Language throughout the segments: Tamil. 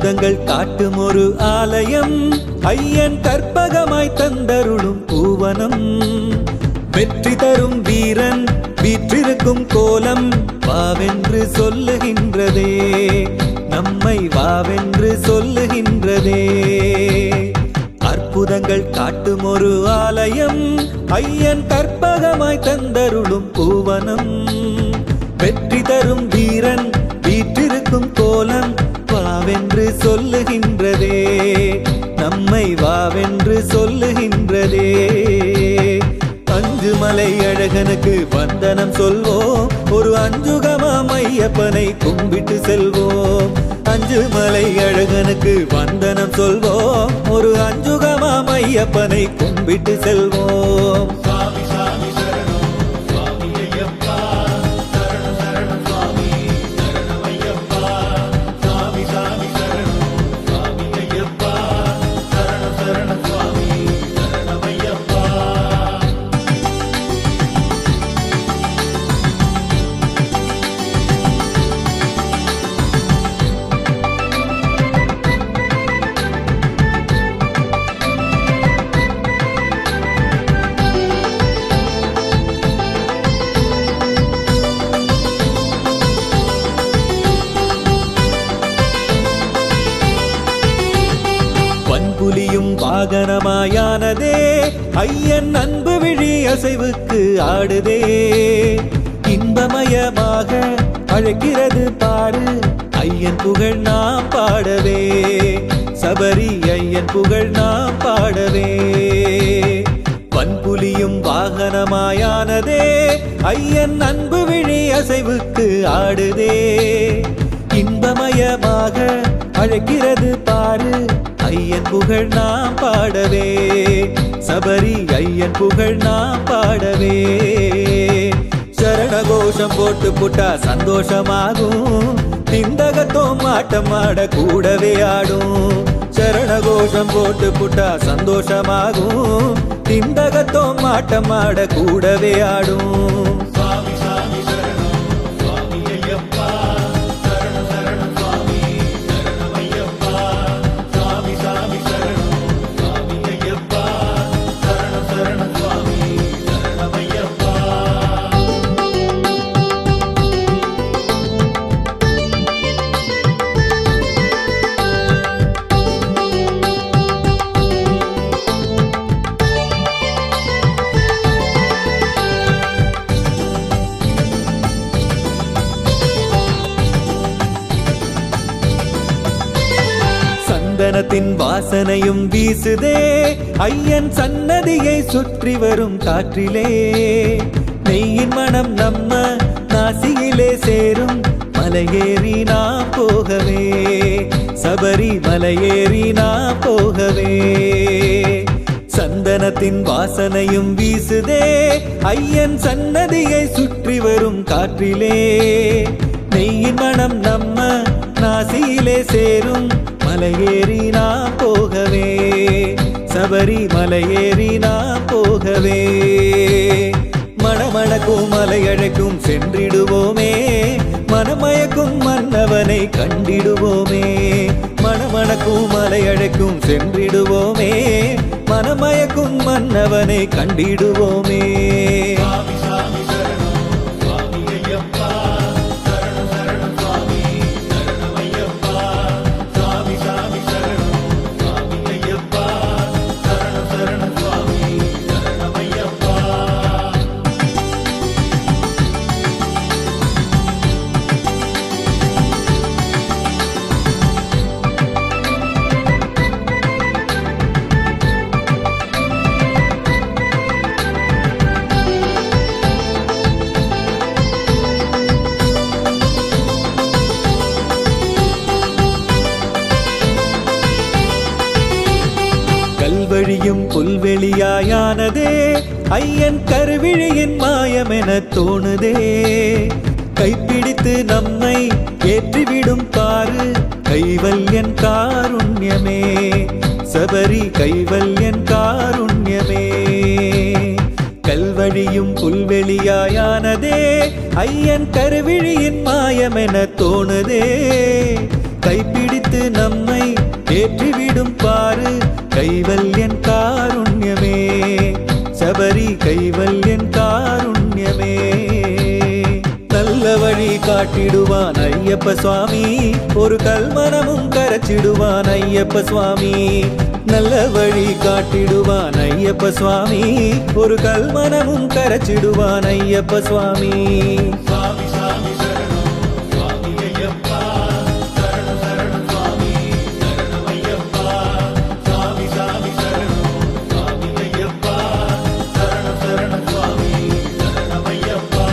அற்புதங்கள் காட்டும் ஒரு ஆலயம், ஐயன் கற்பகமாய் தந்தருளும் பூவனம். வெற்றி தரும் வீரன் வீற்றிருக்கும் கோலம் வாவென்று சொல்லுகின்றதே, நம்மை வாவென்று சொல்லுகின்றதே. அற்புதங்கள் காட்டும் ஒரு ஆலயம், ஐயன் கற்பகமாய் தந்தருளும் பூவனம். வெற்றி தரும் வீரன் வீற்றிருக்கும் கோலம் வாவென்று சொல்லுகின்றதே, நம்மை வாவென்று சொல்லுகின்றதே. அஞ்சுமலை அழகனுக்கு வந்தனம் சொல்வோம், ஒரு அஞ்சுகமாம் ஐயப்பனை கும்பிட்டு செல்வோம். அஞ்சுமலை அழகனுக்கு வந்தனம் சொல்வோம், ஒரு அஞ்சுகமாம் ஐயப்பனை கும்பிட்டு செல்வோம். புலியும் வாகனமாயானதே, ஐயன் அன்பு விழி அசைவுக்கு ஆடுதே. இன்பமயமாக அழைக்கிறது பாரு, ஐயன் புகழ் நாம் பாடவே. சபரி ஐயன் புகழ் நாம் பாடவே. வன்புலியும் வாகனமாயானதே, ஐயன் அன்பு விழி அசைவுக்கு ஆடுதே. இன்பமயமாக அழைக்கிறது பாரு, ஐயன் புகழ் நாம் பாடவே. சபரி ஐயன் புகழ் நாம் பாடவே. சரண கோஷம் போட்டு புட்டா சந்தோஷமாகும், திண்டகத்தோம் ஆட்டம் ஆட கூடவே ஆடும். சரண கோஷம் போட்டு புட்டா சந்தோஷமாகும், திண்டகத்தோம் ஆட்டம் ஆட கூடவே ஆடும். சந்தனத்தின் வாசனையும் வீசுதே, ஐயன் சன்னதியை சுற்றி வரும் காற்றிலே. நெய்யின் மனம் நம்ம நாசியிலே சேரும், மலையேறி நாம் போகவே. சபரி மலையேறி நாம் போகவே. சந்தனத்தின் வாசனையும் வீசுதே, ஐயன் சன்னதியை சுற்றி வரும் காற்றிலே. நெய்யின் மனம் நம்ம நாசியிலே சேரும், மலையேறி நாம் போகவே. சபரி மலையேறி நாம் போகவே. மணமணக்கும் மலையழைக்கும் சென்றிடுவோமே, மனமயக்கும் மன்னவனை கண்டிடுவோமே. மணமணக்கும் மலையழைக்கும் சென்றிடுவோமே, மனமயக்கும் மன்னவனை கண்டிடுவோமே. கல்வழியும் புல்வெளியாயானதே, ஐயன் கருவிழியின் மாயமென தோணுதே. கைப்பிடித்து நம்மை ஏற்றிவிடும் பாரு, கைவல்யன் காருண்யமே. சபரி கைவல்யன் காருண்யமே. கல்வழியும் புல்வெளியாயானதே, ஐயன் கருவிழியின் மாயமென தோணுதே. கைப்பிடித்து நம்மை ஏற்றிவிடும் பாரு கைவல்யன் காருண்யமே சபரி கைவல்யன் காருண்யமே நல்ல வழி காட்டிடுவான் ஐயப்ப சுவாமி ஒரு கல்மனமும் கரைச்சிடுவான் ஐயப்ப சுவாமி நல்ல வழி காட்டிடுவான் ஐயப்ப சுவாமி ஒரு கல்மனமும் கரைச்சிடுவான் ஐயப்ப சுவாமி சுவாமி சுவாமி சரணம் சுவாமி ஐயப்பா சரணம் சரணம் சுவாமி சரணம் ஐயப்பா சுவாமி சுவாமி சரணம் சுவாமி ஐயப்பா சரணம் சரணம் சுவாமி சரணம் ஐயப்பா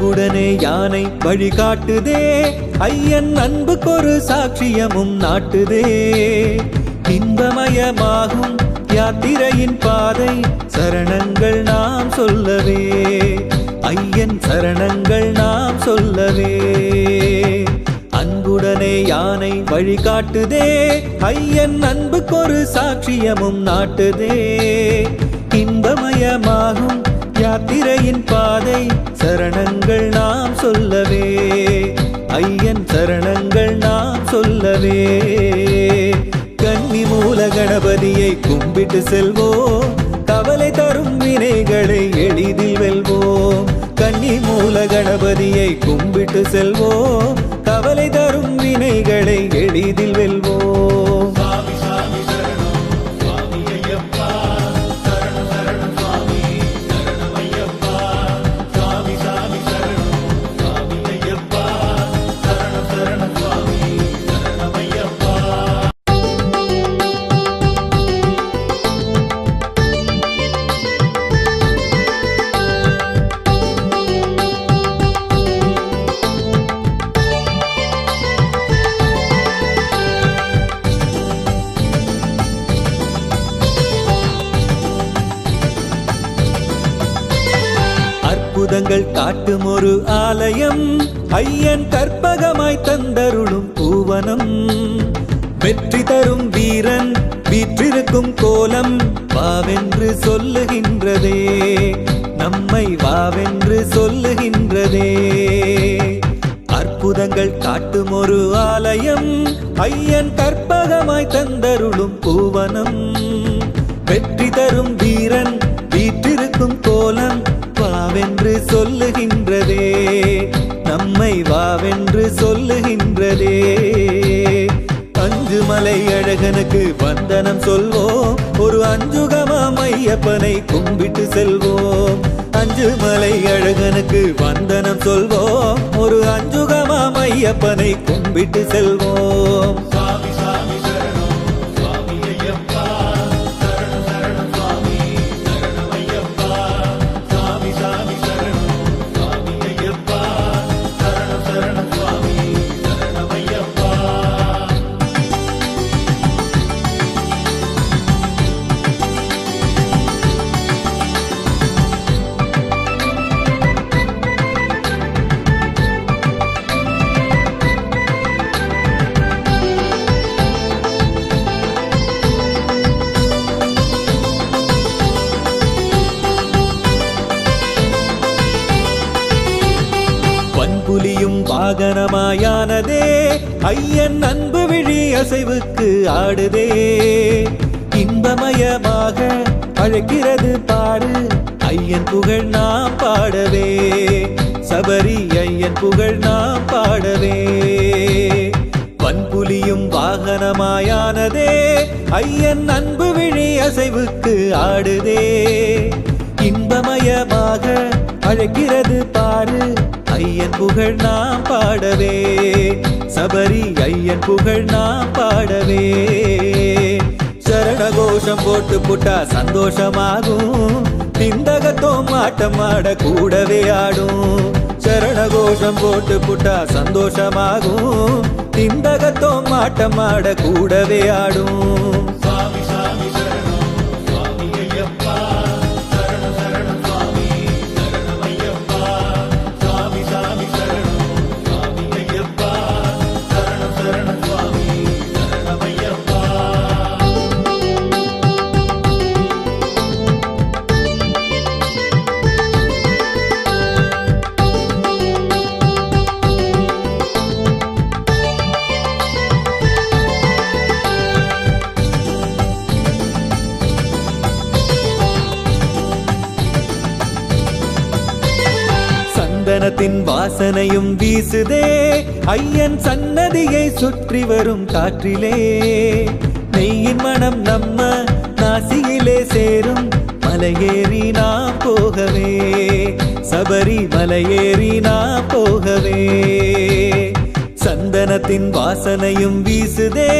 உடனே யானை வழிகாட்டுதே ஐயன் அன்புக்கொரு சாட்சியமும் நாட்டுதே இன்பமயமாகும் யாத்திரையின் பாதை சரணங்கள் நாம் சொல்லவே ஐயன் சரணங்கள் நாம் சொல்லவே அன்புடனே யானை வழிகாட்டுதே ஐயன் அன்புக்கொரு சாட்சியமும் நாட்டுதே இன்பமயமாகும் யாத்திரையின் பாதை சரணங்கள் நாம் சொல்லவே ஐயன் சரணங்கள் நாம் சொல்லவே கன்னி மூல கணபதியை கும்பிட்டு செல்வோம் கவலை தரும் வினைகளை எளிதில் வெல்வோம் கன்னி மூல கணபதியை கும்பிட்டு செல்வோம் கவலை தரும் வினைகளை எளிதில் வெல்வோம் அற்புதங்கள் காட்டும் ஒரு ஆலயம் ஐயன் கற்பகமாய் தந்தருளும் பூவனம் வெற்றி தரும் வீரன் வீற்றிருக்கும் கோலம் வாவென்று சொல்லுகின்றதே நம்மை வாவென்று சொல்லுகின்றதே அற்புதங்கள் காட்டும் ஒரு ஆலயம் ஐயன் கற்பகமாய் தந்தருளும் பூவனம் வெற்றி தரும் வீரன் வீற்றிருக்கும் கோலம் வாவென்று சொல்லுகின்றதே நம்மை வாவென்று சொல்லுகின்றதே அஞ்சு மலை அழகனுக்கு வந்தனம் சொல்வோம் ஒரு அஞ்சுகமாம் ஐயப்பனை கும்பிட்டு செல்வோம் அஞ்சு மலை அழகனுக்கு வந்தனம் சொல்வோம் ஒரு அஞ்சுகமாம் ஐயப்பனை கும்பிட்டு செல்வோம் சுவாமி சுவாமி சரணம் சுவாமி ஐயப்பா சரணம் சரணம் சுவாமி சரணம் ஐயப்பா சுவாமி சுவாமி சரணம் சுவாமி ஐயப்பா சரணம் சரணம் சுவாமி சரணம் ஐயப்பா புலியும் வாகனமாயானதே ஐயன் அன்பு விழி அசைவுக்கு ஆடுதே இன்பமயமாக அழைக்கிறது பாரு ஐயன் புகழ் நாம் பாடவே சபரி ஐயன் புகழ் நாம் பாடவே வன்புலியும் வாகனமாயானதே ஐயன் அன்பு விழி அசைவுக்கு ஆடுதே இன்பமயமாக அழைக்கிறது பாரு ஐயன் புகழ் நாம் பாடவே சபரி ஐயன் புகழ் நாம் பாடவே சரண கோஷம் போட்டு புட்டா சந்தோஷமாகும் திண்டகத்தோம் ஆட்டம் ஆட கூடவே ஆடும் சரண கோஷம் போட்டு புட்டா சந்தோஷமாகும் திண்டகத்தோம் ஆட்டம் ஆட கூடவே ஆடும் சுவாமி சுவாமி சரணம் சுவாமி ஐயப்பா சரணம் சரணம் சுவாமி சரணம் ஐயப்பா சந்தனத்தின் வாசனையும் வீசுதே ஐயன் சன்னதியை சுற்றி வரும் காற்றிலே நெய்யின் மனம் நம்ம நாசியிலே சேரும் மலையேறி நாம் போகவே சபரி மலையேறி நாம் போகவே சந்தனத்தின் வாசனையும் வீசுதே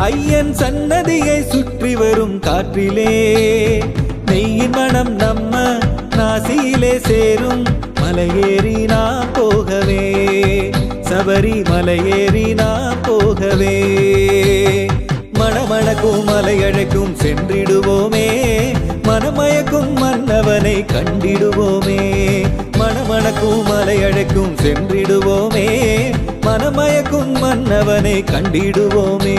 ஐயன் சன்னதியை சுற்றி வரும் காற்றிலே நெய்யின் மனம் நம்ம நாசியிலே சேரும் மலையேறி நாம் போகவே சபரி மலையேறி நாம் போகவே மணமணக்கும் மலையழைக்கும் சென்றிடுவோமே மனமயக்கும் மன்னவனை கண்டிடுவோமே மணமணக்கும் மலையழைக்கும் சென்றிடுவோமே மனமயக்கும் மன்னவனை கண்டிடுவோமே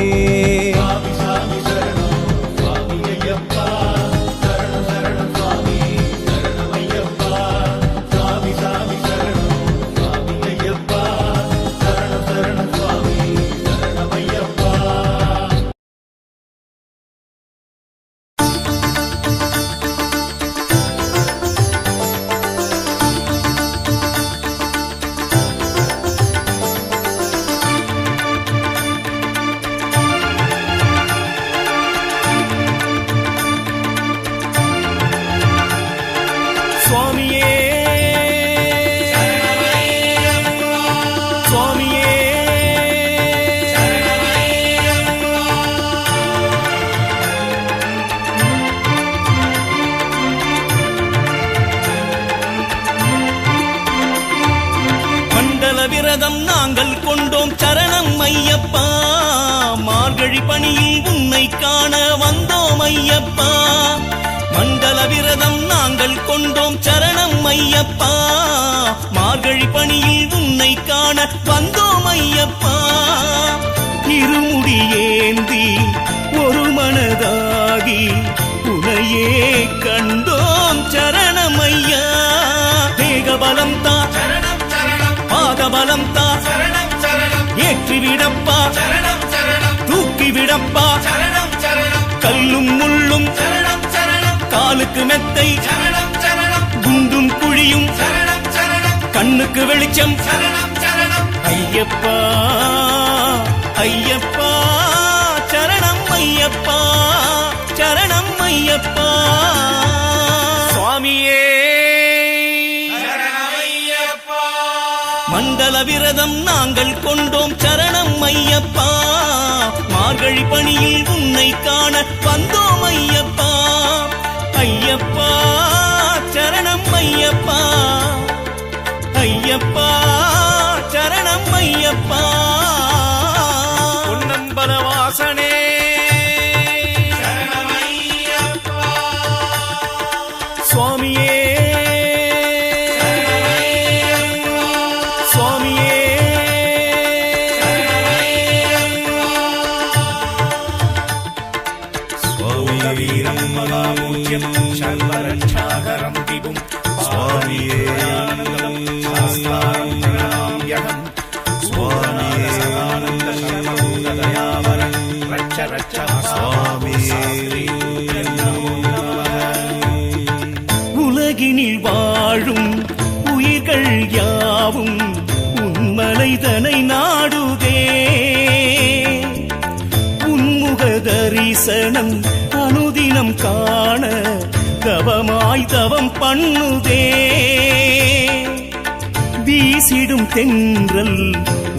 விரதம் நாங்கள் கொண்டோம் சரணம் ஐயப்பா மார்கழி பணியில் உன்னை காண வந்தோம் ஐயப்பா மண்டல விரதம் நாங்கள் கொண்டோம் சரணம் ஐயப்பா மார்கழி பணியில் உன்னை காண வந்தோம் ஐயப்பா இருமுடி ஏந்தி ஒரு மனதாகி உனையே கண்டோம் சரணம் ஐயா தேகபலம் தா பாதபலம் தா ஏற்றி விடப்பா தூக்கி விடப்பா கல்லும் முள்ளும் காலுக்கு மெத்தை குண்டும் குழியும் கண்ணுக்கு வெளிச்சம் ஐயப்பா ஐயப்பா சரணம் ஐயப்பா சரணம் ஐயப்பா சுவாமியே மண்டல விரதம் நாங்கள் கொண்டோம் சரணம் ஐயப்பா மார்கழி பணியில் உன்னை காண வந்தோம் ஐயப்பா ஐயப்பா சரணம் ஐயப்பா ஐயப்பா சரணம் ஐயப்பா பொன்னம்பல வாசனே சரணம் ஐயப்பா சுவாமியே வீரம் மகாபூஜ்யம் சர்வரட்சாகரம் விபும் சுவாமியே சாஸ்தாரம் பிரணாம்யகம் சுவாமியே சதானந்த சர்வபூததயாவரம் ரட்ச ரட்ச சுவாமியே உலகினில் வாழும் உயிர்கள் யாவும் உன்மலைதனை நாடுதே உன்முக தரிசனம் அனுதினம் காண தவமாய் தவம் பண்ணுதே வீசிடும் தென்றல்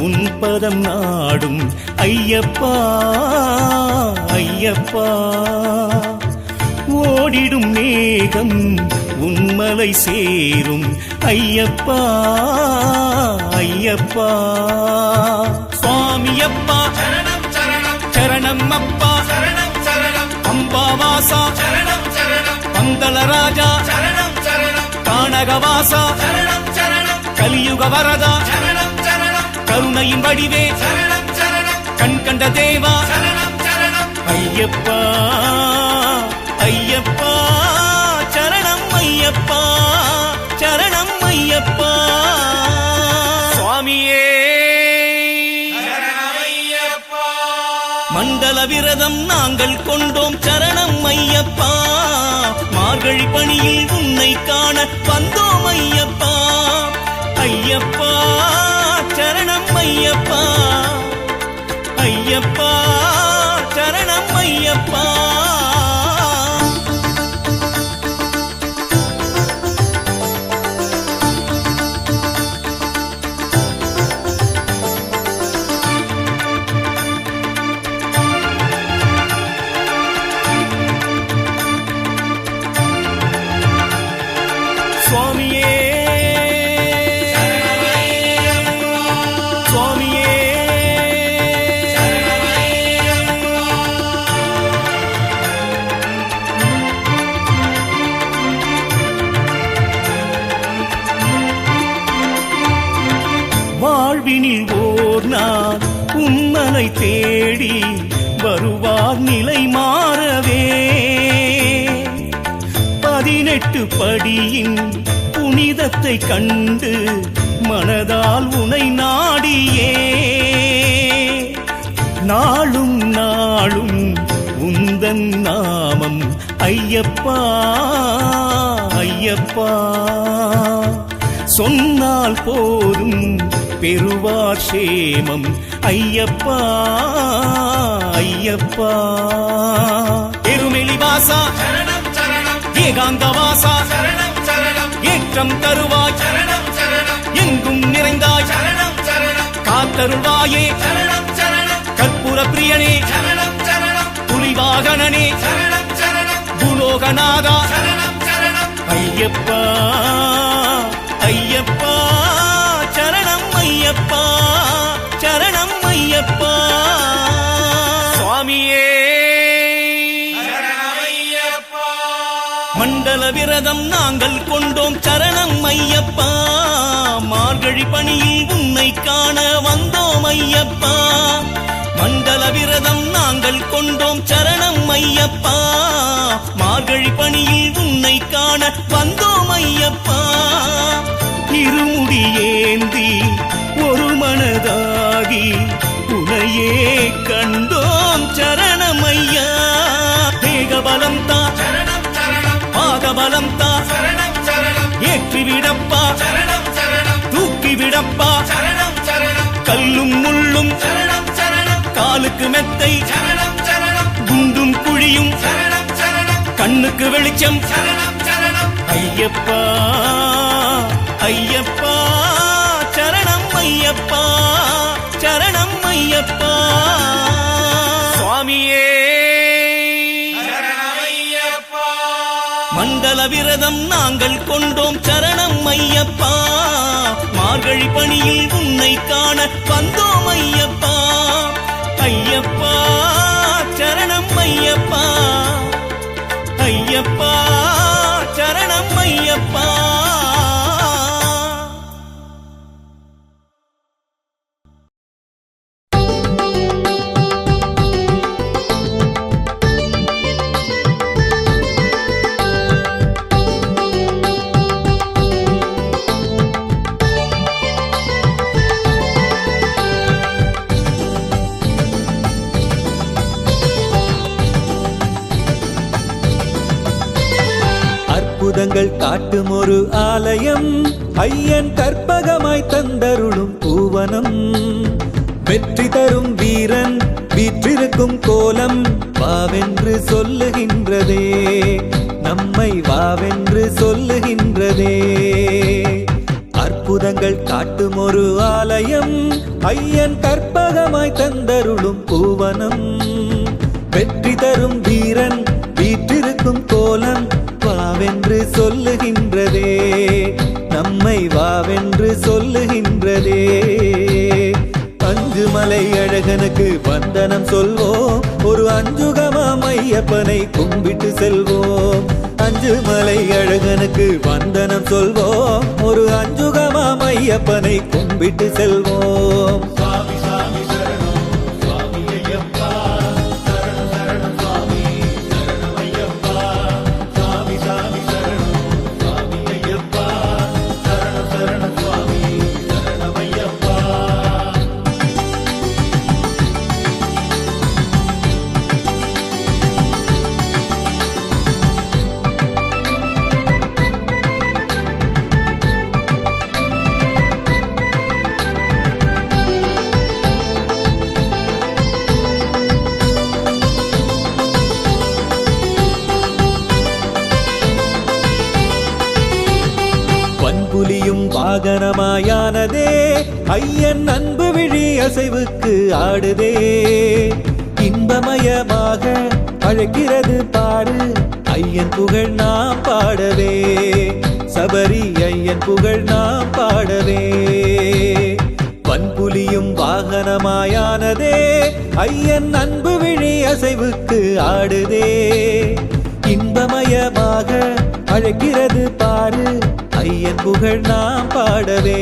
உன் பதம் நாடும் ஐயப்பா ஐயப்பா ஓடிடும் மேகம் உன்மலை சேரும் ஐயப்பா ஐயப்பா சுவாமியப்பா சரணம் சரணம் சரணம் அப்பா சரணம் சரணம் அம்பாவாசா சரணம் சரணம் பந்தள ராஜா சரணம் சரணம் கானகவாசா சரணம் சரணம் கலியுக வரதா சரணம் சரணம் கருணையின் வடிவே சரணம் சரணம் கண் கண்ட தேவா சரணம் சரணம் ஐயப்பா ஐயப்பா சரணம் ஐயப்பா சரணம் ஐயப்பா சுவாமியே மண்டல விரதம் நாங்கள் கொண்டோம் சரணம் ஐயப்பா மார்கழி பணியில் உன்னை காண வந்தோம் ஐயப்பா ஐயப்பா சரணம் ஐயப்பா, ஐயப்பா சரணம் ஐயப்பா. சுவாமியே சுவாமியே வாழ்வினில் ஓர் நாள் உம்மனை தேடி வருவார் நிலை மாறவே. 18 படியின் புனிதத்தை கண்டு மனதால் உனை நாடியே நாளும் நாளும் உந்தன் நாமம் ஐயப்பா ஐயப்பா. சொன்னால் போதும் பெறுவார் சேமம் ஐயப்பா ஐயப்பா. எருமெலி வாசா சரணம் சரணம், ஏகாந்த வாசா சரணம் சரணம், ஏற்றம் தருவாய் சரணம் சரணம், எங்கும் நிறைந்தாய் சரணம் சரணம், காத்தருள்வாயே சரணம் சரணம், கற்பூர பிரியனே சரணம் சரணம், புலிவாகனனே சரணம் சரணம், பூலோகநாதா சரணம் சரணம், ஐயப்பா ஐயப்பா சரணம் ஐயப்பா சரணம் ஐயப்பா. சுவாமியே சரணமையப்பா. மண்டல விரதம் நாங்கள் கொண்டோம் சரணம் ஐயப்பா, மார்கழி பணியில் உன்னை காண வந்தோம் ஐயப்பா. மண்டல விரதம் நாங்கள் கொண்டோம் சரணம் ஐயப்பா, மார்கழி பணியில் உன்னை காண வந்தோம் ஐயப்பா. இருமுடி ஏந்தி ஒரு மனதாகி உனையே கண்டோம் சரணம் ஐயா. தேகபலம் தா சரணம் சரணம், பாதபலம் தா சரணம் சரணம், ஏற்றிவிடப்பா சரணம் சரணம், தூக்கிவிடப்பா சரணம் சரணம், கல்லும் முள்ளும் சரணம் சரணம், காலுக்கு மெத்தை சரணம் சரணம், குண்டும் குழியும் சரணம் சரணம், கண்ணுக்கு வெளிச்சம் சரணம் சரணம், ஐயப்பா ஐயப்பா சரணம் ஐயப்பா சரணம் ஐயப்பா. சுவாமியே சரணமையப்பா. மண்டல விரதம் நாங்கள் கொண்டோம் சரணம் ஐயப்பா, மார்கழி பணியில் உன்னை காண வந்தோம் ஐயப்பா. ஐயப்பா சரணம் ஐயப்பா, ஐயப்பா சரணம் ஐயப்பா. அற்புதங்கள் காட்டும் ஒரு ஆலயம், ஐயன் கற்பகமாய் தந்தருளும் பூவனம். வெற்றி தரும் வீரன் வீற்றிருக்கும் கோலம் வாவென்று சொல்லுகின்றதே, நம்மை வாவென்று சொல்லுகின்றதே. அற்புதங்கள் காட்டும் ஒரு ஆலயம், ஐயன் கற்பகமாய் தந்தருளும் பூவனம். வெற்றி தரும் வீரன் வீற்றிருக்கும் கோலம் வாவென்று சொல்லுகின்றதே, நம்மை வாவென்று சொல்லுகின்றதே. அஞ்சுமலை அழகனுக்கு வந்தனம் சொல்வோம், ஒரு அஞ்சுகமாம் ஐயப்பனை கும்பிட்டு செல்வோம். அஞ்சுமலை அழகனுக்கு வந்தனம் சொல்வோம், ஒரு அஞ்சுகமாம் ஐயப்பனை கும்பிட்டு செல்வோம். சுவாமி சுவாமி சரணம் சுவாமி ஐயப்பா, சரணம் சரணம் சுவாமி சரணம் ஐயப்பா. சுவாமி சுவாமி சரணம் சுவாமி ஐயப்பா, சரணம் சரணம் சுவாமி சரணம் ஐயப்பா. வாகனமாயானதே ஐயன் அன்பு விழி அசைவுக்கு ஆடுதே இன்பமயமாக அழைக்கிறது பாரு ஐயன் புகழ் நாம் பாடவே சபரி ஐயன் புகழ் நாம் பாடவே வன்புலியும் வாகனமாயானதே ஐயன் அன்பு விழி அசைவுக்கு ஆடுதே இன்பமயமாக அழைக்கிறது பாரு ஐயன் புகழ் நாம் பாடவே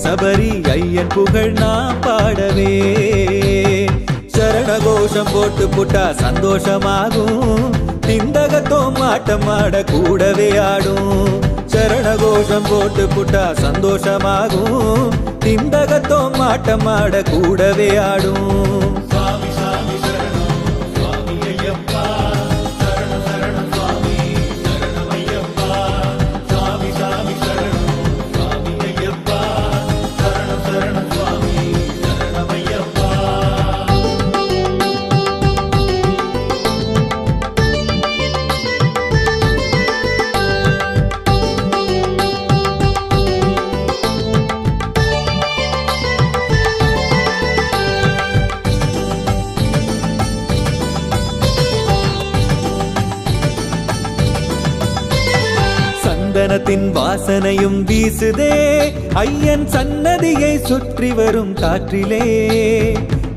சபரி ஐயன் புகழ் நாம் பாடவே சரண கோஷம் போட்டு புட்டா சந்தோஷமாகும் திண்டகத்தோம் ஆட்டம் ஆட கூடவே ஆடும் சரண கோஷம் போட்டு புட்டா சந்தோஷமாகும் திண்டகத்தோம் ஆட்டம் ஆட கூடவே ஆடும் சந்தனத்தின் வாசனையும் வீசுதே ஐயன் சன்னதியை சுற்றி வரும் காற்றிலே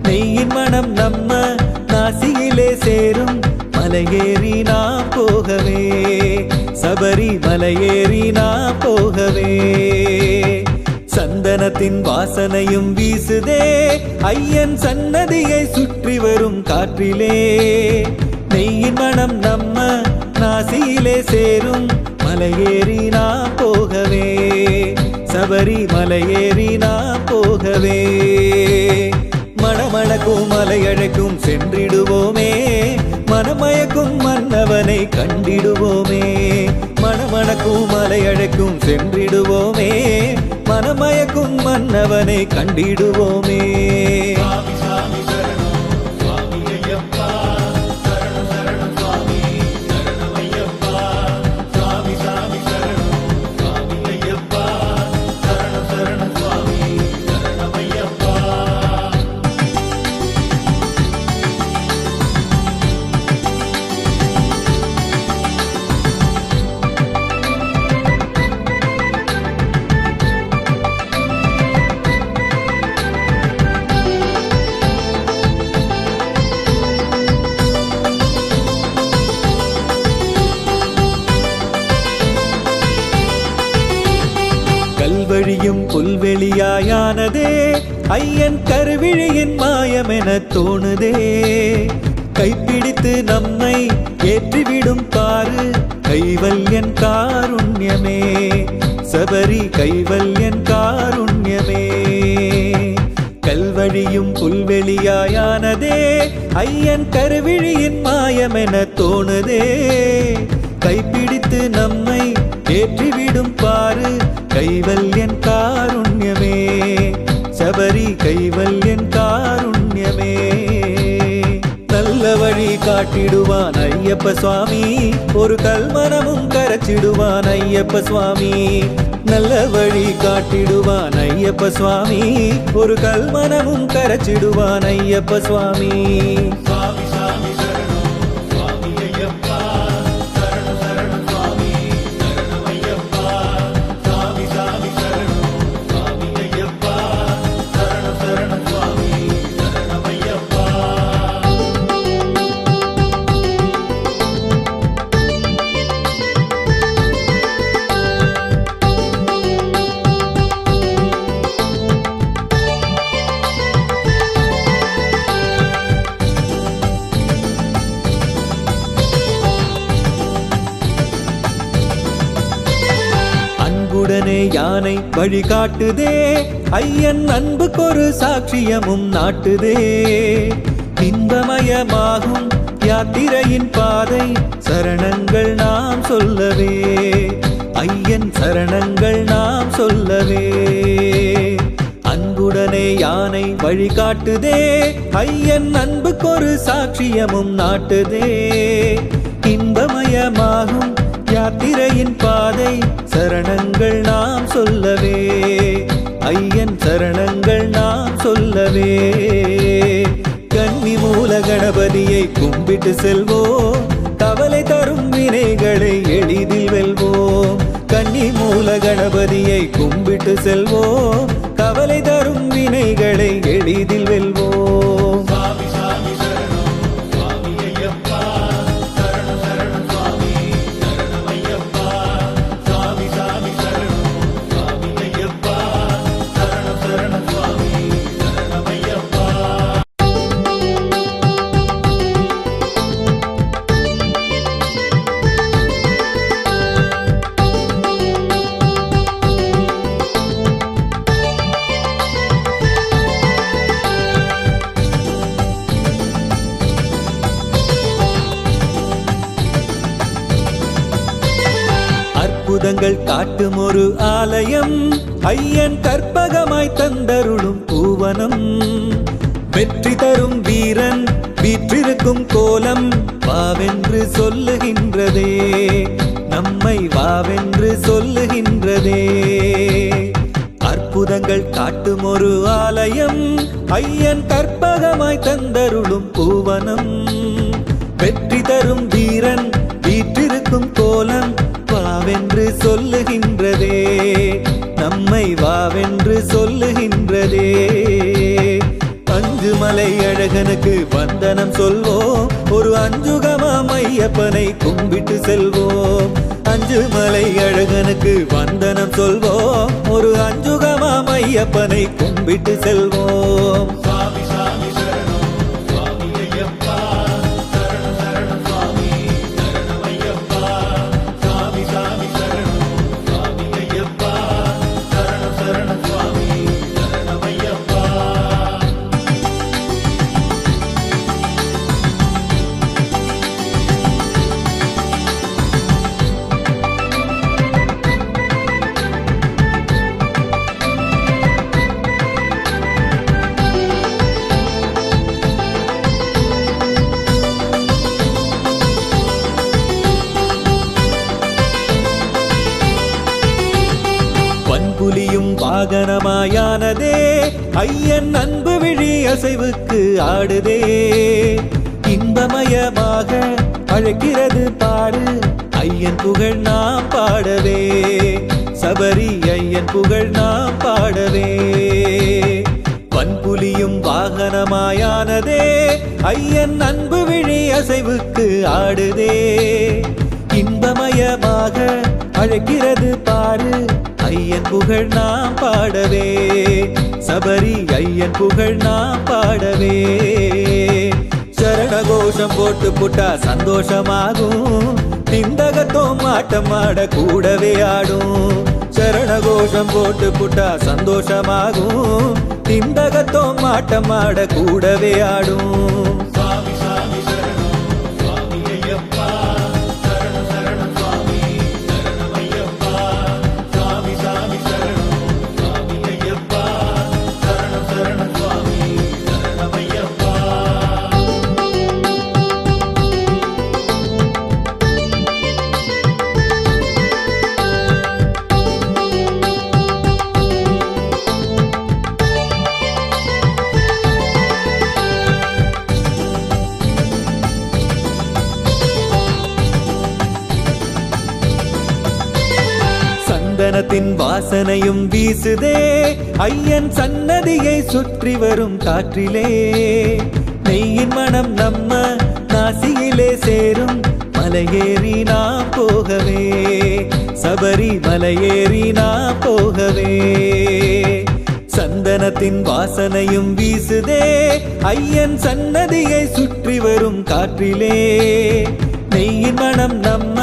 நெய்யின் மனம் நம்ம நாசியிலே சேரும் மலையேறி நாம் போகவே சபரி மலையேறி நாம் போகவே சந்தனத்தின் வாசனையும் வீசுதே ஐயன் சன்னதியை சுற்றி வரும் காற்றிலே நெய்யின் மனம் நம்ம நாசியிலே சேரும் மலையேறி நாம் போகவே சபரி மலையேறி நாம் போகவே மணமணக்கும் மலையழைக்கும் சென்றிடுவோமே மனமயக்கும் மன்னவனை கண்டிடுவோமே மணமணக்கும் மலையழைக்கும் சென்றிடுவோமே மனமயக்கும் மன்னவனை கண்டிடுவோமே கல்வழியும் புல்வெளியாயானதே ஐயன் கருவிழியின் மாயமென தோணுதே கைப்பிடித்து நம்மை ஏற்றிவிடும் பாரு கைவல்யன் காருண்யமே சபரி கைவல்யன் காருண்யமே கல்வழியும் புல்வெளியாயானதே ஐயன் கருவிழியின் மாயமென தோணுதே கைப்பிடித்து நம்மை ஏற்றிவிடும் பாரு கைவல்யன் காருண்யமே சபரி கைவல்யன் காருண்யமே நல்ல வழி காட்டிடுவான் ஐயப்ப சுவாமி ஒரு கல்மனமும் கரைச்சிடுவான் ஐயப்ப சுவாமி நல்ல வழி காட்டிடுவான் ஐயப்ப சுவாமி ஒரு கல்மனமும் கரைச்சிடுவான் ஐயப்ப சுவாமி உடனே யானை வழிகாட்டுதே ஐயன் அன்புக்கொரு சாட்சியமும் நாட்டுதே இன்பமயமாகும் யாத்திரையின் பாதை சரணங்கள் நாம் சொல்லவே ஐயன் சரணங்கள் நாம் சொல்லவே அன்புடனே யானை வழிகாட்டுதே ஐயன் அன்புக்கொரு சாட்சியமும் நாட்டுதே இன்பமயமாகும் யாத்திரையின் பாதை சரணங்கள் நாம் சொல்லவே, ஐயன் சரணங்கள் நாம் சொல்லவே. கன்னி மூல கணபதியை கும்பிட்டு செல்வோம், கவலை தரும் வினைகளை எளிதில் வெல்வோம். கன்னி மூல கணபதியை கும்பிட்டு செல்வோம், கவலை தரும் வினைகளை எளிதில் வெல்வோம். சுவாமி சாமி சரணம் சுவாமி ஐயப்பா, சரணம் சரணம் சுவாமி சரணம் ஐயப்பா. சுவாமி சாமி சரணம் சுவாமி ஐயப்பா, சரணம் சரணம் சுவாமி சரணம் ஐயப்பா. அற்புதங்கள் காட்டும் ஒரு ஆலயம், ஐயன் கற்பகமாய் தந்தருளும் பூவனம். வெற்றி தரும் வீரன் வீற்றிருக்கும் கோலம் வாவென்று சொல்லுகின்றதே, நம்மை வாவென்று சொல்லுகின்றதே. அற்புதங்கள் காட்டும் ஒரு ஆலயம், ஐயன் கற்பகமாய் தந்தருளும் பூவனம். வெற்றி தரும் வீரன் வீற்றிருக்கும் கோலம் வாவென்று சொல்லுகின்றதே, நம்மை வாவென்று சொல்லுகின்றதே. அஞ்சு மலை அழகனுக்கு வந்தனம் சொல்வோம், ஒரு அஞ்சுகமாம் ஐயப்பனை கும்பிட்டு செல்வோம். அஞ்சு மலை அழகனுக்கு வந்தனம் சொல்வோம், ஒரு அஞ்சுகமாம் ஐயப்பனை கும்பிட்டு செல்வோம். சுவாமி சாமி சரணம் சுவாமி ஐயப்பா, சரணம் சரணம் சுவாமி சரணம் ஐயப்பா. சுவாமி சாமி சரணம் சுவாமி ஐயப்பா, சரணம் சரணம் சுவாமி சரணம் ஐயப்பா. வன்புலியும் வாகனமாயானதே, ஐயன் அன்பு விழி அசைவுக்கு ஆடுதே. இன்பமயமாக அழைக்கிறது பாரு, ஐயன் புகழ் நாம் பாடவே. சபரி ஐயன் புகழ் நாம் பாடவே. வன்புலியும் வாகனமாயானதே, ஐயன் அன்பு விழி அசைவுக்கு ஆடுதே. இன்பமயமாக அழைக்கிறது பாரு, ஐயன் புகழ் நாம் பாடவே. சபரி ஐயன் புகழ் நாம் பாடவே. சரண கோஷம் போட்டு புட்டா சந்தோஷமாகும், திண்டகத்தோம் ஆட்டம் ஆட கூடவே ஆடும். சரண கோஷம் போட்டு புட்டா சந்தோஷமாகும், திண்டகத்தோம் ஆட்டம் ஆட கூடவே ஆடும். சுவாமி சாமி சரணம் சுவாமி ஐயப்பா, சரணம் சரணம் சுவாமி சரணம் ஐயப்பா. சுவாமி சாமி சரணம் சுவாமி ஐயப்பா, சரணம் சரணம் சுவாமி சரணம் ஐயப்பா. சந்தனத்தின் வாசனையும் வீசுதே, ஐயன் சன்னதியை சுற்றி வரும் காற்றிலே. நெய்யின் மனம் நம்ம நாசியிலே சேரும், மலையேறி நாம் போகவே. சபரி மலையேறி நாம் போகவே. சந்தனத்தின் வாசனையும் வீசுதே, ஐயன் சன்னதியை சுற்றி வரும் காற்றிலே. நெய்யின் மனம் நம்ம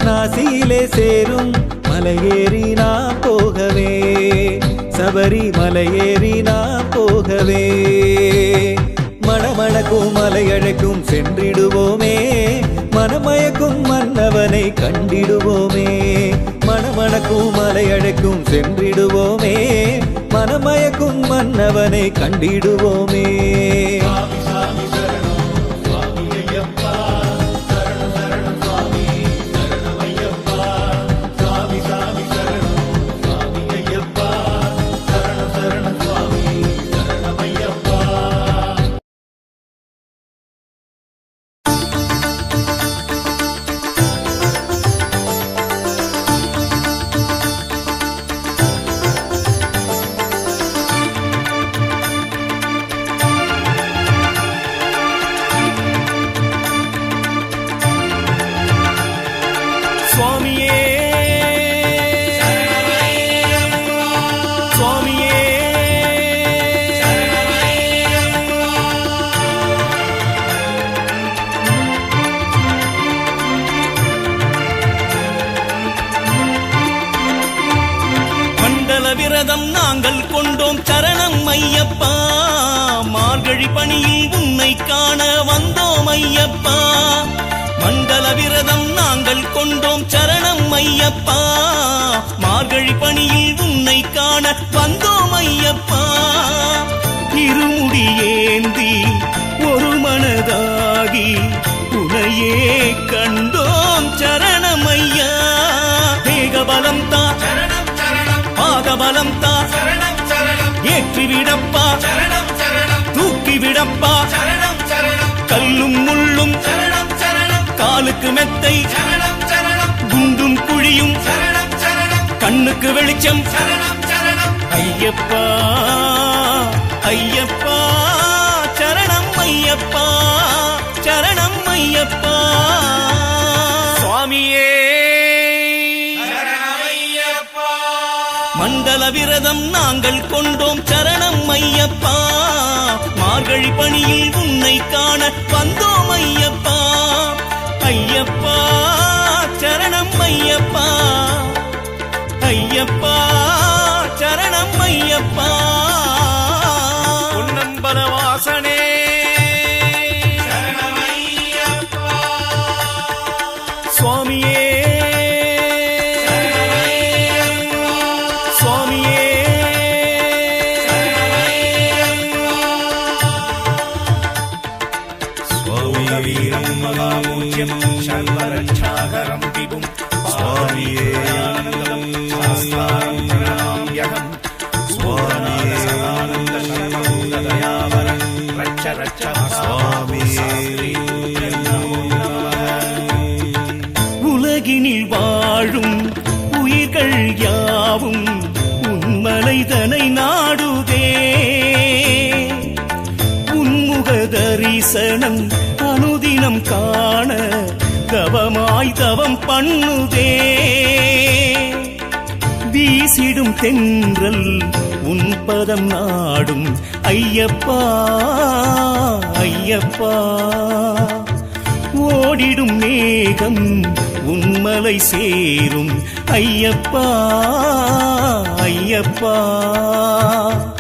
நாசியிலே சேரும், மலையேறி நாம் போகவே. சபரி மலையேறி நாம் போகவே. மணமணக்கும் மலையழைக்கும் சென்றிடுவோமே, மனமயக்கும் மன்னவனை கண்டிடுவோமே. மணமணக்கும் மலையழைக்கும் சென்றிடுவோமே, மனமயக்கும் மன்னவனை கண்டிடுவோமே. சுவாமி சாமி சரணம் சுவாமி ஐயப்பா, சரணம் சரணம் சுவாமி சரணம் ஐயப்பா. ஐயப்பா மார்கழி பணியில் உன்னை காண வந்தோம் ஐயப்பா மண்டல விரதம் நாங்கள் கொண்டோம் சரணம் ஐயப்பா மார்கழி பணியில் உன்னை காண வந்தோம் ஐயப்பா இருமுடி ஏந்தி ஒரு மனதாகி உனையே கண்டோம் சரணம் ஐயா தேகபலம் தா பாதபலம் தா ஏற்றிவிடப்பா தூக்கிவிடப்பா கல்லும் முள்ளும் காலுக்கு மெத்தை குண்டும் குழியும் கண்ணுக்கு வெளிச்சம் ஐயப்பா ஐயப்பா சரணம் ஐயப்பா சரணம் ஐயப்பா சுவாமியே மண்டல விரதம் நாங்கள் கொண்டோம் சரணம் ஐயப்பா மார்கழி பணியில் உன்னை காண வந்தோம் ஐயப்பா ஐயப்பா சரணம் ஐயப்பா ஐயப்பா சரணம் ஐயப்பா பொன்னம்பல வாசனே சரணம் ஐயப்பா சுவாமியே வீரம் மகாபூஜ்யம் சர்வரட்சாகரம் விபும் சுவாமியே சாஸ்தாரம் பிரணாம்யகம் சுவாமியே சதானந்த சரணமுதயாவரம் ரட்ச ரட்ச சுவாமியே உலகினில் வாழும் உயிர்கள் யாவும் உன்மலைதனை நாடுதே உன்முக தரிசனம் அனுதினம் காண தவமாய் தவம் பண்ணுதே வீசிடும் தென்றல் உன் பதம் நாடும் ஐயப்பா ஐயப்பா ஓடிடும் மேகம் உன்மலை சேரும் ஐயப்பா ஐயப்பா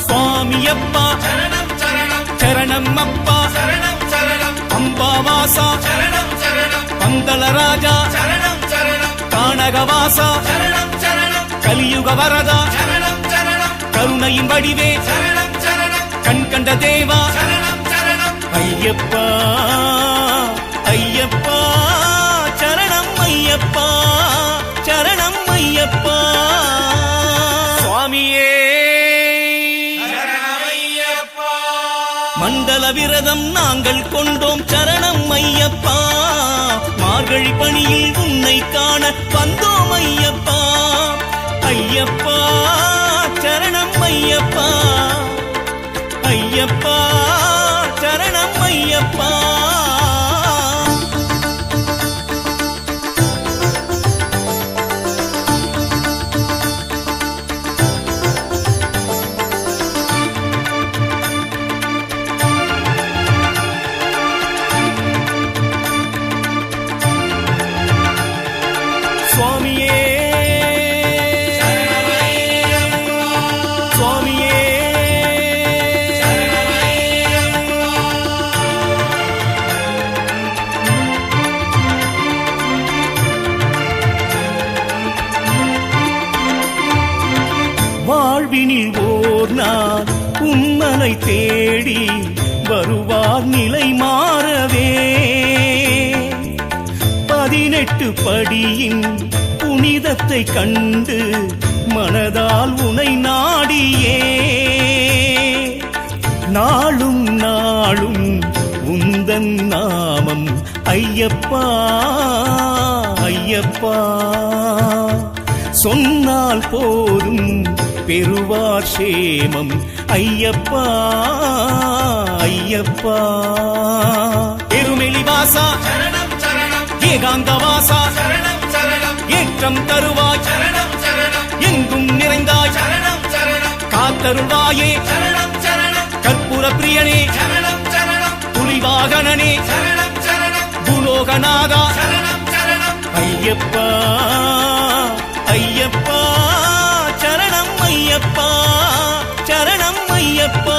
சுவாமியப்பா சரணம் அப்பா அம்பாவாசா பந்தளராஜா கானகவாசா கலியுக வரதா கருணையின் வடிவே கண் கண்ட தேவா ஐயப்பா ஐயப்பா சரணம் ஐயப்பா சரணம் ஐயப்பா சுவாமியே மண்டல விரதம் நாங்கள் கொண்டோம் சரணம் ஐயப்பா மார்கழி பணியில் உன்னை காண வந்தோம் ஐயப்பா ஐயப்பா சரணம் ஐயப்பா ஐயப்பா சரணம் ஐயப்பா சுவாமியே சுவாமியே வாழ்வினில் ஓர் நாள் உம்மனை தேடி வருவார் நிலை மாறவே 18 படியின் புனிதத்தை கண்டு மனதால் உனை நாடியே நாளும் நாளும் உந்தன் நாமம் ஐயப்பா ஐயப்பா சொன்னால் போதும் பெறுவார் சேமம் ஐயப்பா ஐயப்பா எருமெலிவாசா ஏகாந்தவாசா ஏற்றம் தருவாய் எங்கும் நிறைந்தாய் காத்தருள்வாயே கற்பூர பிரியனே புலிவாகனனே பூலோகநாதா ஐயப்பா ஐயப்பா சரணம் ஐயப்பா சரணம் ஐயப்பா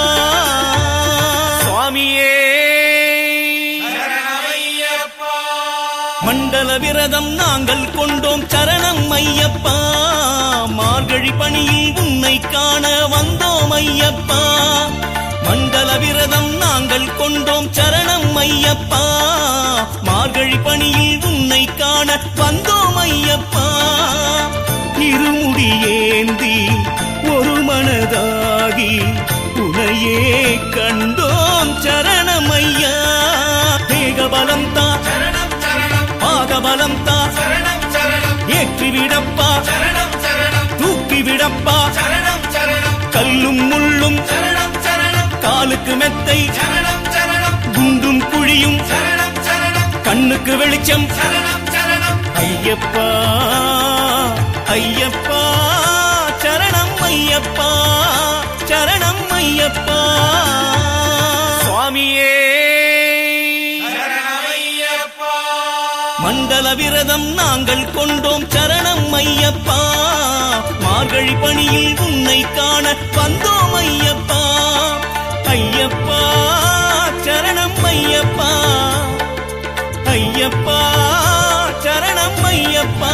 மண்டல விரதம் நாங்கள் கொண்டோம் சரணம் ஐயப்பா, மார்கழி பணியில் உன்னை காண வந்தோம் ஐயப்பா. மண்டல விரதம் நாங்கள் கொண்டோம் சரணம் ஐயப்பா, மார்கழி பணியில் உன்னை காண வந்தோம் ஐயப்பா. இருமுடி ஏந்தி ஒரு மனதாகி உனையே கண்டோம் சரணம் ஐயா. தேகபலம் தா சரணம் சரணம் பாதபலம் தா சரணம் சரணம் ஏற்றி விடப்பா சரணம் சரணம் தூக்கி விடப்பா. சரணம் சரணம் கல்லும் முள்ளும் சரணம் சரணம் காலுக்கு மெத்தை சரணம் சரணம் குண்டும் குழியும் சரணம் சரணம் கண்ணுக்கு வெளிச்சம். சரணம் சரணம் ஐயப்பா ஐயப்பா சரணம் ஐயப்பா, சரணம் ஐயப்பா. சுவாமியே சரணமையப்பா. மண்டல விரதம் நாங்கள் கொண்டோம் சரணம் ஐயப்பா, மார்கழி பணியில் உன்னை காண வந்தோம் ஐயப்பா. ஐயப்பா சரணம் ஐயப்பா, ஐயப்பா சரணம் ஐயப்பா.